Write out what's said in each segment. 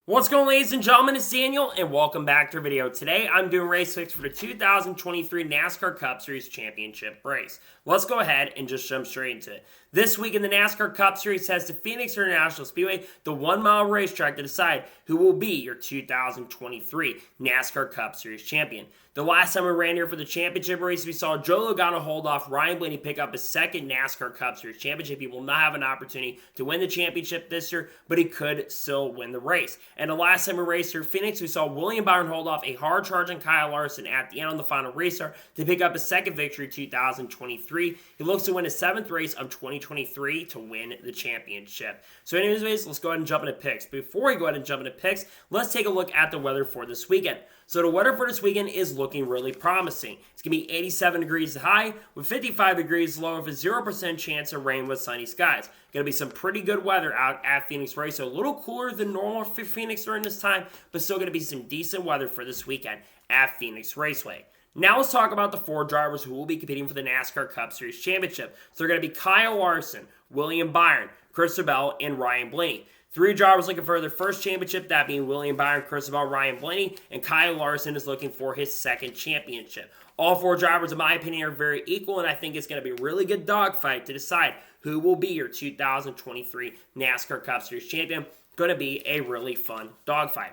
What's going on, ladies and gentlemen? It's Daniel, and welcome back to our video. Today, I'm doing race picks for the 2023 NASCAR Cup Series Championship race. Let's go ahead and just jump straight into it. This week in the NASCAR Cup Series heads to Phoenix International Speedway, the 1 mile racetrack, to decide who will be your 2023 NASCAR Cup Series champion. The last time we ran here for the championship race, we saw Joe Logano hold off Ryan Blaney, pick up his second NASCAR Cup Series championship. He will not have an opportunity to win the championship this year, but he could still win the race. And the last time we raced here, Phoenix, we saw William Byron hold off a hard-charging Kyle Larson at the end on the final restart to pick up his second victory 2023. He looks to win his 7th race of 2023 to win the championship. So anyways, let's go ahead and jump into picks. Before we go ahead and jump into picks, let's take a look at the weather for this weekend. So the weather for this weekend is looking really promising. It's going to be 87 degrees high with 55 degrees low with a 0% chance of rain with sunny skies. Going to be some pretty good weather out at Phoenix Race. So a little cooler than normal for Phoenix during this time, but still going to be some decent weather for this weekend at Phoenix Raceway. Now let's talk about the 4 drivers who will be competing for the NASCAR Cup Series Championship. So they're going to be Kyle Larson, William Byron, Christopher Bell, and Ryan Blaney. 3 drivers looking for their first championship, that being William Byron, Christopher Bell, Ryan Blaney, and Kyle Larson is looking for his 2nd championship. All 4 drivers, in my opinion, are very equal, and I think it's going to be a really good dogfight to decide who will be your 2023 NASCAR Cup Series champion. Going to be a really fun dogfight.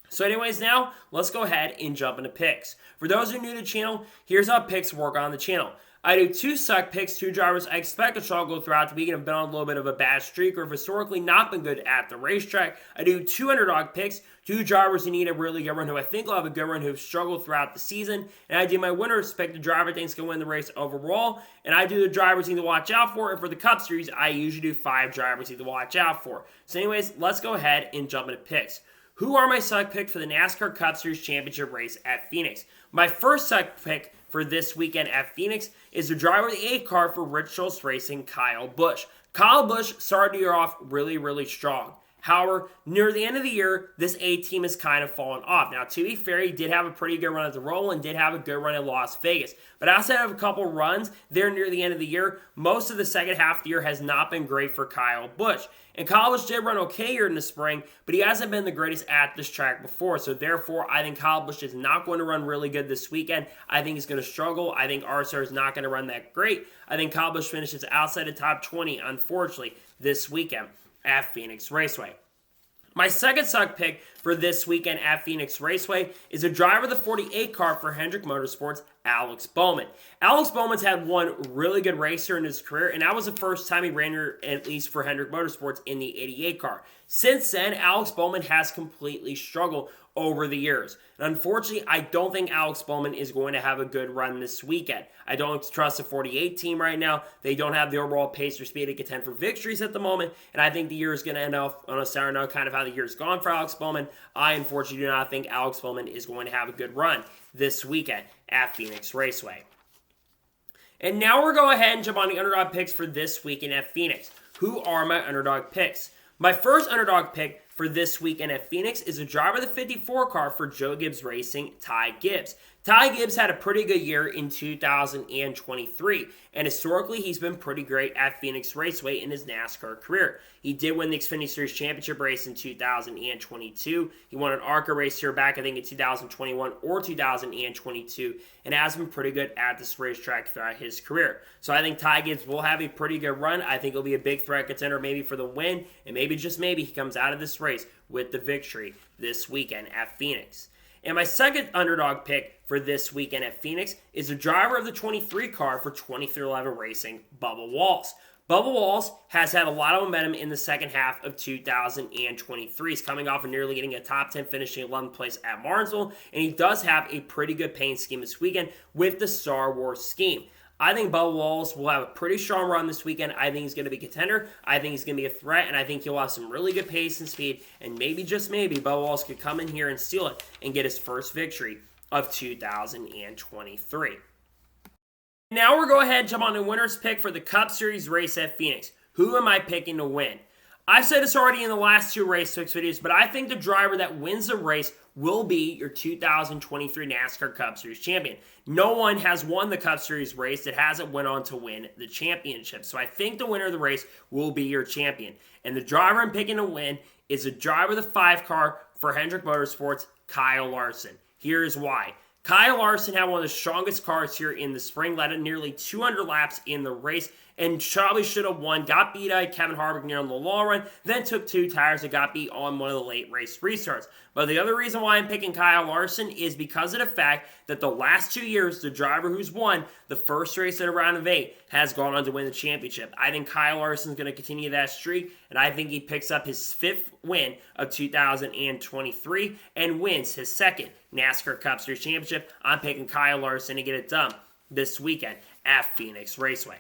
So anyways, now let's go ahead and jump into picks. For those who are new to the channel, here's how picks work on the channel. I do 2 suck picks, 2 drivers I expect to struggle throughout the week and have been on a little bit of a bad streak or have historically not been good at the racetrack. I do 2 underdog picks, 2 drivers who need a really good run, who I think will have a good run, who have struggled throughout the season. And I do my winners, pick the driver I think is going to win the race overall. And I do the drivers you need to watch out for. And for the Cup Series, I usually do 5 drivers you need to watch out for. So anyways, let's go ahead and jump into picks. Who are my suck picks for the NASCAR Cup Series Championship race at Phoenix? My first suck pick for this weekend at Phoenix is the driver of the 8 car for Rich Schultz Racing, Kyle Busch. Kyle Busch started the year off really strong. However, near the end of the year, this A team has kind of fallen off. Now, to be fair, he did have a pretty good run at the Roll and did have a good run at Las Vegas. But outside of a couple runs there near the end of the year, most of the second half of the year has not been great for Kyle Busch. And Kyle Busch did run okay here in the spring, but he hasn't been the greatest at this track before. So therefore, I think Kyle Busch is not going to run really good this weekend. I think he's going to struggle. I think RSR is not going to run that great. I think Kyle Busch finishes outside the top 20, unfortunately, this weekend at Phoenix Raceway. My second suck pick for this weekend at Phoenix Raceway is a driver of the 48 car for Hendrick Motorsports, Alex Bowman. Alex Bowman's had one really good race here in his career, and that was the first time he ran here, at least for Hendrick Motorsports, in the 88 car. Since then, Alex Bowman has completely struggled over the years. And unfortunately, I don't think Alex Bowman is going to have a good run this weekend. I don't trust the 48 team right now. They don't have the overall pace or speed to contend for victories at the moment, and I think the year is going to end off on a sour note, kind of how the year's gone for Alex Bowman. I unfortunately do not think Alex Bowman is going to have a good run this weekend at Phoenix Raceway. And now we're going ahead and jump on the underdog picks for this weekend at Phoenix. Who are my underdog picks? My first underdog pick for this weekend at Phoenix is a driver of the 54 car for Joe Gibbs Racing, Ty Gibbs. Ty Gibbs had a pretty good year in 2023, and historically he's been pretty great at Phoenix Raceway in his NASCAR career. He did win the Xfinity Series Championship race in 2022. He won an ARCA race here back, I think, in 2021 or 2022, and has been pretty good at this racetrack throughout his career. So I think Ty Gibbs will have a pretty good run. I think he'll be a big threat contender maybe for the win, and maybe, just maybe, he comes out of this race with the victory this weekend at Phoenix. And my second underdog pick for this weekend at Phoenix is the driver of the 23 car for 2311 Racing, Bubba Wallace. Bubba Wallace has had a lot of momentum in the second half of 2023. He's coming off of nearly getting a top 10 finishing 11th place at Martinsville, and he does have a pretty good paint scheme this weekend with the Star Wars scheme. I think Bubba Wallace will have a pretty strong run this weekend. I think he's going to be a contender. I think he's going to be a threat, and I think he'll have some really good pace and speed. And maybe, just maybe, Bubba Wallace could come in here and steal it and get his first victory of 2023. Now we're going ahead and jump on the winner's pick for the Cup Series race at Phoenix. Who am I picking to win? I've said this already in the last 2 race picks videos, but I think the driver that wins the race will be your 2023 NASCAR Cup Series champion. No one has won the Cup Series race that hasn't went on to win the championship. So I think the winner of the race will be your champion. And the driver I'm picking to win is the driver of the 5 car for Hendrick Motorsports, Kyle Larson. Here's why. Kyle Larson had one of the strongest cars here in the spring, led nearly 200 laps in the race, and probably should have won. Got beat out Kevin Harvick near on the long run, then took 2 tires and got beat on one of the late race restarts. But the other reason why I'm picking Kyle Larson is because of the fact that the last 2 years, the driver who's won the first race in a round of 8 has gone on to win the championship. I think Kyle Larson's going to continue that streak, and I think he picks up his 5th win of 2023 and wins his 2nd NASCAR Cup Series championship. I'm picking Kyle Larson to get it done this weekend at Phoenix Raceway.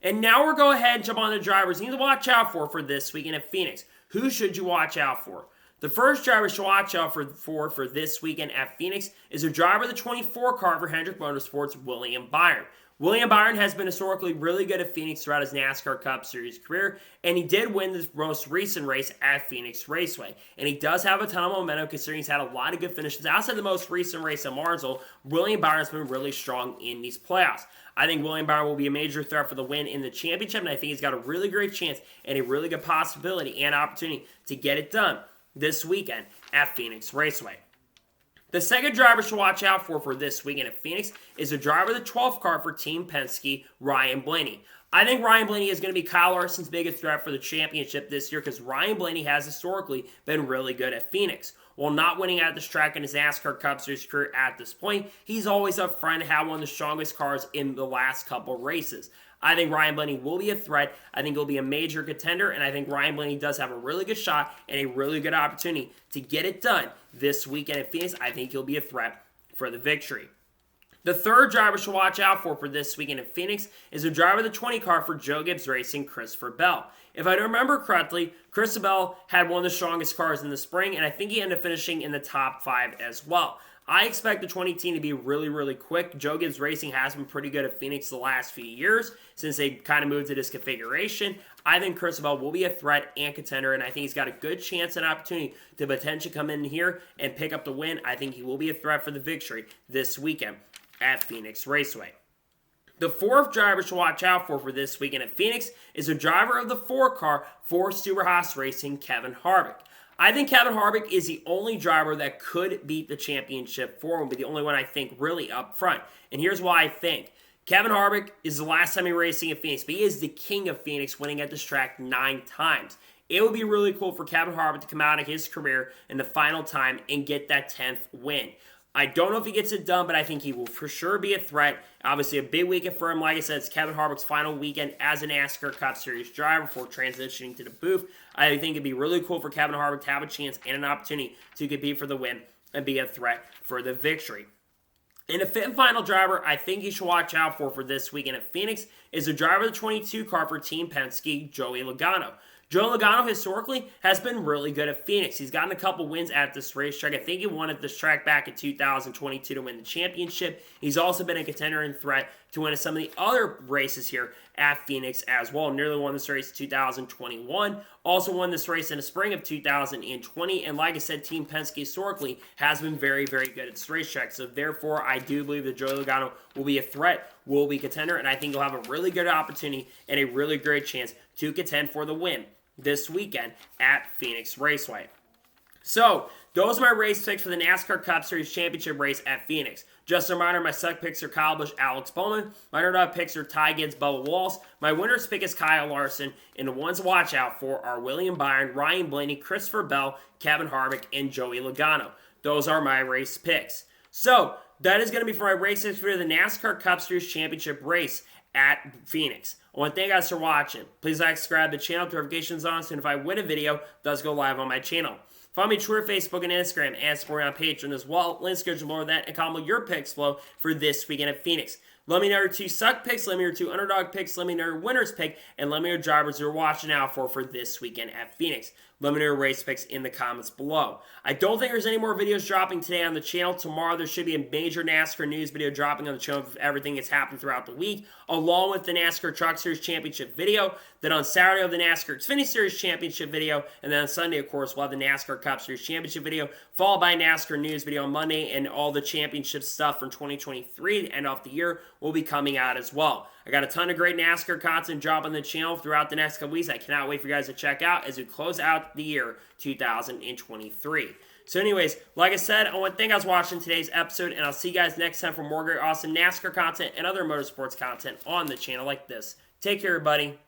And now we're going to go ahead and jump on the drivers you need to watch out for this weekend at Phoenix. Who should you watch out for? The first driver to watch out for this weekend at Phoenix is a driver of the 24 car for Hendrick Motorsports, William Byron. William Byron has been historically really good at Phoenix throughout his NASCAR Cup Series career, and he did win the most recent race at Phoenix Raceway. And he does have a ton of momentum considering he's had a lot of good finishes. Outside the most recent race at Martinsville, William Byron's been really strong in these playoffs. I think William Byron will be a major threat for the win in the championship, and I think he's got a really great chance and a really good possibility and opportunity to get it done this weekend at Phoenix Raceway. The second driver to watch out for this weekend at Phoenix is the driver of the 12th car for Team Penske, Ryan Blaney. I think Ryan Blaney is going to be Kyle Larson's biggest threat for the championship this year because Ryan Blaney has historically been really good at Phoenix. While not winning at this track in his NASCAR Cup Series career at this point, he's always up front and had one of the strongest cars in the last couple races. I think Ryan Blaney will be a threat. I think he'll be a major contender, and I think Ryan Blaney does have a really good shot and a really good opportunity to get it done this weekend at Phoenix. I think he'll be a threat for the victory. The third driver to watch out for this weekend at Phoenix is the driver of the 20 car for Joe Gibbs Racing, Christopher Bell. If I remember correctly, Christopher Bell had one of the strongest cars in the spring, and I think he ended up finishing in the top 5 as well. I expect the 20 team to be really, really quick. Joe Gibbs Racing has been pretty good at Phoenix the last few years since they kind of moved to this configuration. I think Christopher Bell will be a threat and contender, and I think he's got a good chance and opportunity to potentially come in here and pick up the win. I think he will be a threat for the victory this weekend at Phoenix Raceway. The fourth driver to watch out for this weekend at Phoenix is a driver of the 4 car for Stewart-Haas Racing, Kevin Harvick. I think Kevin Harvick is the only driver that could beat the championship for him, but the only one I think really up front. And here's why I think. Kevin Harvick is the last time he racing at Phoenix, but he is the king of Phoenix, winning at this track 9 times. It would be really cool for Kevin Harvick to come out of his career in the final time and get that 10th win. I don't know if he gets it done, but I think he will for sure be a threat. Obviously, a big weekend for him. Like I said, it's Kevin Harvick's final weekend as a NASCAR Cup Series driver before transitioning to the booth. I think it'd be really cool for Kevin Harvick to have a chance and an opportunity to compete for the win and be a threat for the victory. And the fifth and final driver I think you should watch out for this weekend at Phoenix is the driver of the 22 car for Team Penske, Joey Logano. Joey Logano historically has been really good at Phoenix. He's gotten a couple wins at this racetrack. I think he won at this track back in 2022 to win the championship. He's also been a contender and threat to win some of the other races here at Phoenix as well. Nearly won this race in 2021. Also won this race in the spring of 2020. And like I said, Team Penske historically has been very, very good at this racetrack. So therefore, I do believe that Joey Logano will be a threat, will be a contender, and I think he'll have a really good opportunity and a really great chance to contend for the win this weekend at Phoenix Raceway. So, those are my race picks for the NASCAR Cup Series Championship race at Phoenix. Just a reminder, my suck picks are Kyle Busch, Alex Bowman. My underdog picks are Ty Gibbs, Bubba Wallace. My winner's pick is Kyle Larson. And the ones to watch out for are William Byron, Ryan Blaney, Christopher Bell, Kevin Harvick, and Joey Logano. Those are my race picks. So, that is going to be for my race picks for the NASCAR Cup Series Championship race at Phoenix. I want to thank you guys for watching. Please like, subscribe to the channel, notifications on, so if I win a video, it does go live on my channel. Follow me on Twitter, Facebook, and Instagram, and support me on Patreon as well. Links go to more of that, and comment your picks below for this weekend at Phoenix. Let me know your 2 suck picks, let me know your 2 underdog picks, let me know your winner's pick, and let me know your drivers you're watching out for this weekend at Phoenix. Let me know your race picks in the comments below. I don't think there's any more videos dropping today on the channel. Tomorrow there should be a major NASCAR news video dropping on the channel of everything that's happened throughout the week, along with the NASCAR Truck Series Championship video. Then on Saturday, we'll have the NASCAR Xfinity Series Championship video. And then on Sunday, of course, we'll have the NASCAR Cup Series Championship video, followed by a NASCAR news video on Monday, and all the championship stuff from 2023 to end off the year will be coming out as well. I got a ton of great NASCAR content dropping on the channel throughout the next couple weeks. I cannot wait for you guys to check out as we close out throughout the year 2023. So anyways, like I said, I want to thank you guys for watching today's episode, and I'll see you guys next time for more great, awesome NASCAR content and other motorsports content on the channel like this. Take care, everybody.